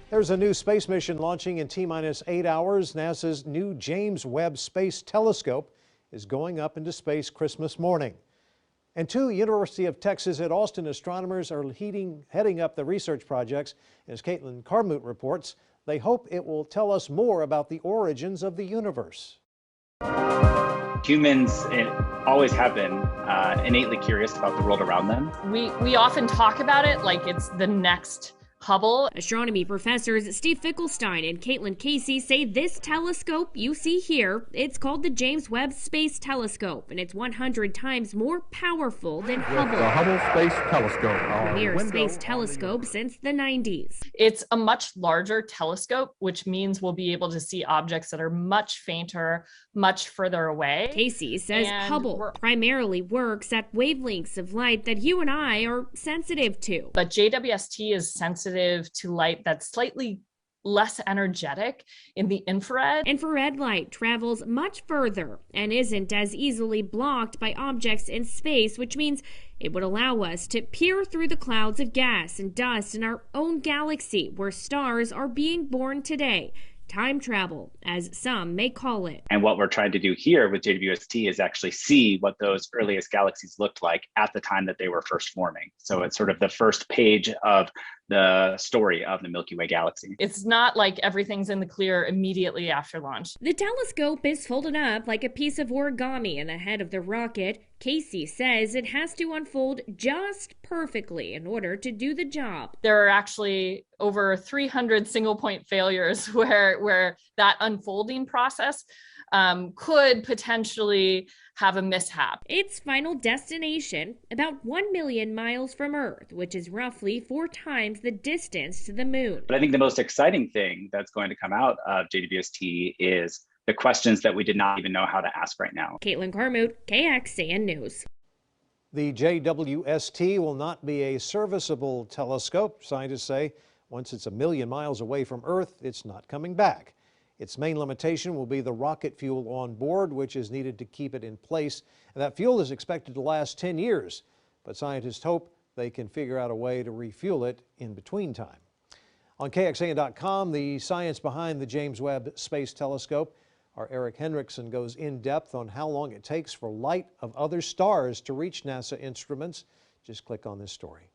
There's a new space mission launching in T-minus 8 hours. NASA's new James Webb Space Telescope is going up into space Christmas morning. And two University of Texas at Austin astronomers are heading up the research projects. As Caitlin Carmoot reports, they hope it will tell us more about the origins of the universe. Humans always have been innately curious about the world around them. We often talk about it like it's the next Hubble. Astronomy professors Steve Finkelstein and Caitlin Casey say this telescope you see here, it's called the James Webb Space Telescope, and it's 100 times more powerful than Hubble. The Hubble Space Telescope. Premier space telescope since the 90s. It's a much larger telescope, which means we'll be able to see objects that are much fainter, much further away. Casey says Hubble primarily works at wavelengths of light that you and I are sensitive to. But JWST is sensitive to light that's slightly less energetic in the infrared. Infrared light travels much further and isn't as easily blocked by objects in space, which means it would allow us to peer through the clouds of gas and dust in our own galaxy where stars are being born today. Time travel, as some may call it. And what we're trying to do here with JWST is actually see what those earliest galaxies looked like at the time that they were first forming. So it's sort of the first page of the story of the Milky Way galaxy. It's not like everything's in the clear immediately after launch. The telescope is folded up like a piece of origami in the head of the rocket. Casey says it has to unfold just perfectly in order to do the job. There are actually over 300 single point failures where that unfolding process could potentially have a mishap. Its final destination, about 1 million miles from Earth, which is roughly 4 times the distance to the moon. But I think the most exciting thing that's going to come out of JWST is the questions that we did not even know how to ask right now. Caitlin Carmoot, KXAN News. The JWST will not be a serviceable telescope. Scientists say once it's 1 million miles away from Earth, it's not coming back. Its main limitation will be the rocket fuel on board, which is needed to keep it in place. And that fuel is expected to last 10 years. But scientists hope they can figure out a way to refuel it in between time. On KXAN.com, the science behind the James Webb Space Telescope, our Eric Hendrickson goes in depth on how long it takes for light of other stars to reach NASA instruments. Just click on this story.